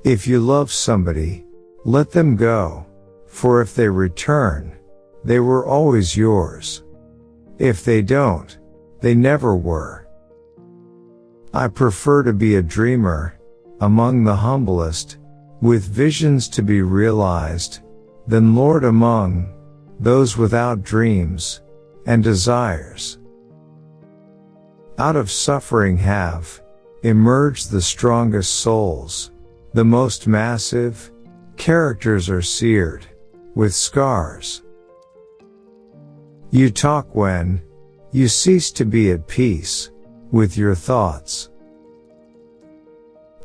If you love somebody, let them go, for if they return, they were always yours. If they don't, they never were. I prefer to be a dreamer, among the humblest, with visions to be realized, than lord among those without dreams and desires. Out of suffering have emerged the strongest souls, the most massive characters are seared with scars. You talk when you cease to be at peace with your thoughts.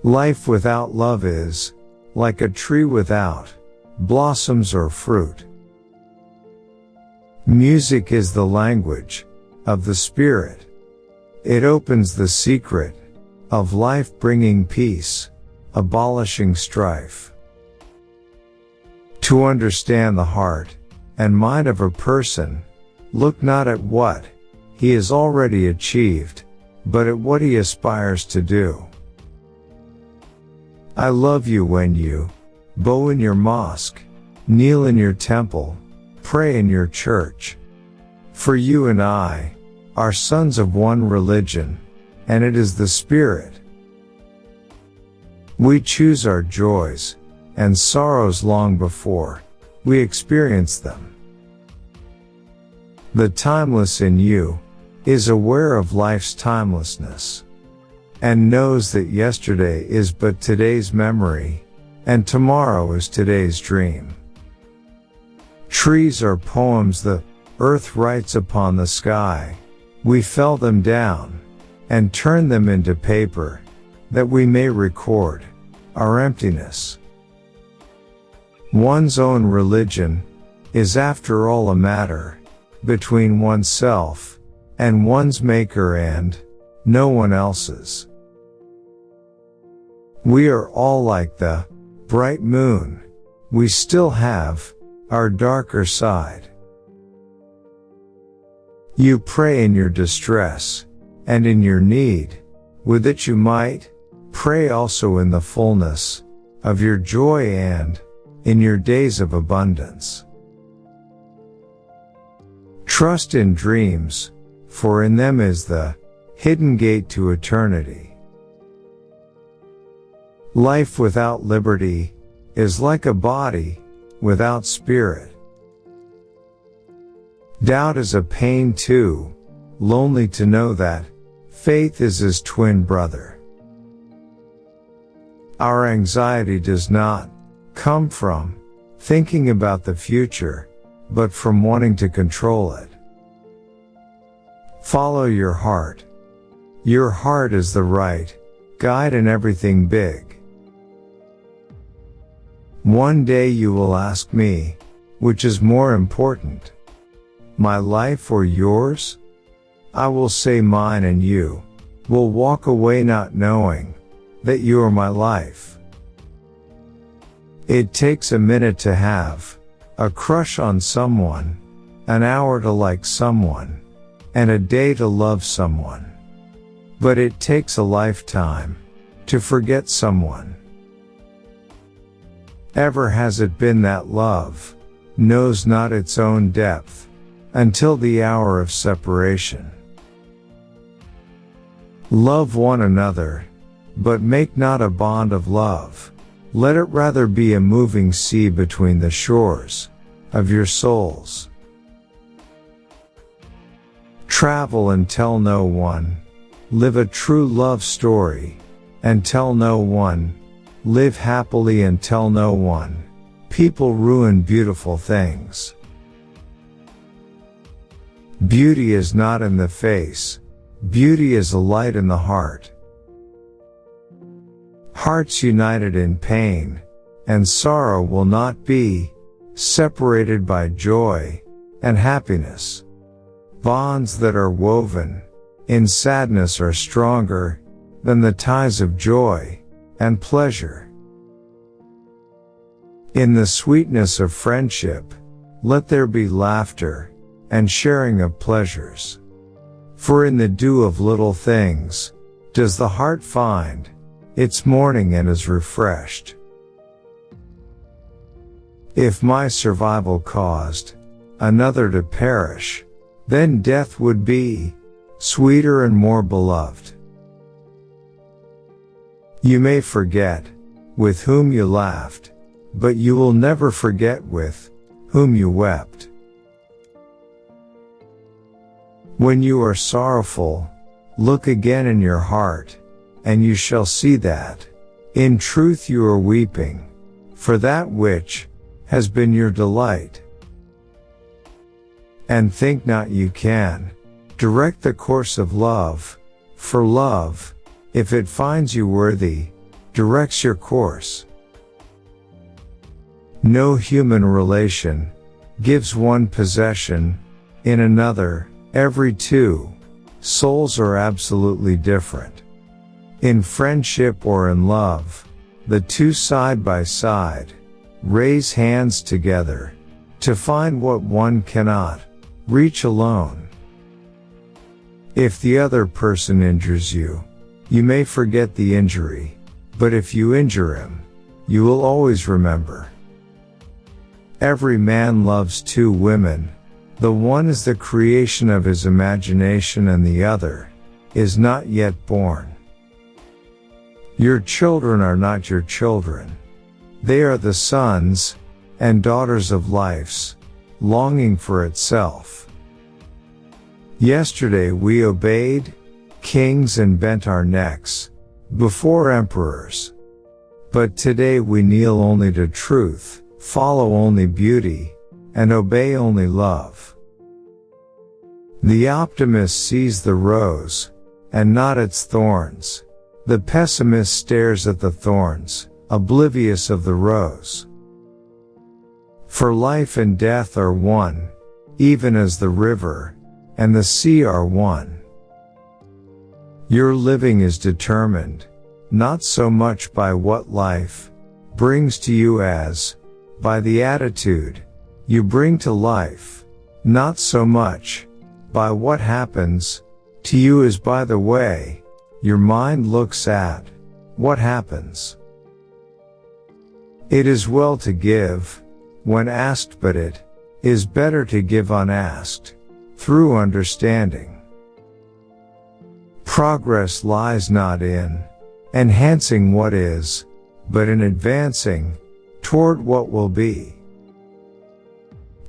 Life without love is like a tree without blossoms or fruit. Music is the language of the spirit. It opens the secret of life, bringing peace, abolishing strife. To understand the heart and mind of a person, look not at what he has already achieved, but at what he aspires to do. I love you when you bow in your mosque, kneel in your temple, pray in your church. For you and I are sons of one religion, and it is the Spirit. We choose our joys and sorrows long before we experience them. The timeless in you is aware of life's timelessness, and knows that yesterday is but today's memory, and tomorrow is today's dream. Trees are poems the earth writes upon the sky. We fell them down and turn them into paper, that we may record our emptiness. One's own religion is after all a matter between oneself and one's maker and no one else's. We are all like the bright moon. We still have our darker side. You pray in your distress and in your need, would that you might pray also in the fullness of your joy and in your days of abundance. Trust in dreams, for in them is the hidden gate to eternity. Life without liberty is like a body without spirit. Doubt is a pain too lonely to know that faith is his twin brother. Our anxiety does not come from thinking about the future, but from wanting to control it. Follow your heart. Your heart is the right guide in everything big. One day you will ask me, which is more important, my life or yours? I will say mine, and you will walk away not knowing that you are my life. It takes a minute to have a crush on someone, an hour to like someone, and a day to love someone. But it takes a lifetime to forget someone. Ever has it been that love knows not its own depth until the hour of separation? Love one another, but make not a bond of love. Let it rather be a moving sea between the shores of your souls. Travel and tell no one. Live a true love story and tell no one. Live happily and tell no one. People ruin beautiful things. Beauty is not in the face. Beauty is a light in the heart. Hearts united in pain and sorrow will not be separated by joy and happiness. Bonds that are woven in sadness are stronger than the ties of joy and pleasure. In the sweetness of friendship, let there be laughter and sharing of pleasures. For in the dew of little things does the heart find its morning and is refreshed. If my survival caused another to perish, then death would be sweeter and more beloved. You may forget with whom you laughed, but you will never forget with whom you wept. When you are sorrowful, look again in your heart, and you shall see that, in truth you are weeping, for that which has been your delight. And think not you can direct the course of love, for love, if it finds you worthy, directs your course. No human relation gives one possession in another. Every two souls are absolutely different. In friendship or in love, the two side by side raise hands together to find what one cannot reach alone. If the other person injures you, you may forget the injury, but if you injure him, you will always remember. Every man loves two women. The one is the creation of his imagination and the other is not yet born. Your children are not your children. They are the sons and daughters of life's longing for itself. Yesterday we obeyed kings and bent our necks before emperors. But today we kneel only to truth, follow only beauty, and obey only love. The optimist sees the rose, and not its thorns. The pessimist stares at the thorns, oblivious of the rose. For life and death are one, even as the river and the sea are one. Your living is determined, not so much by what life brings to you as by the attitude you bring to life, not so much by what happens to you as by the way your mind looks at what happens. It is well to give when asked, but it is better to give unasked, through understanding. Progress lies not in enhancing what is, but in advancing toward what will be.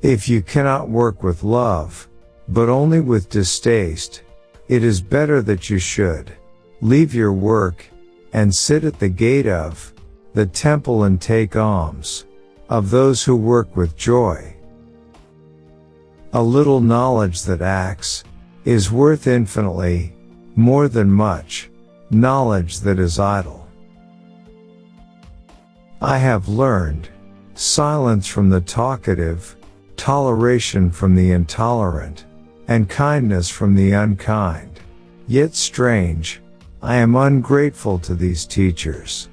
If you cannot work with love, but only with distaste, it is better that you should leave your work and sit at the gate of the temple and take alms of those who work with joy. A little knowledge that acts is worth infinitely more than much knowledge that is idle. I have learned silence from the talkative, toleration from the intolerant, and kindness from the unkind. Yet strange, I am ungrateful to these teachers.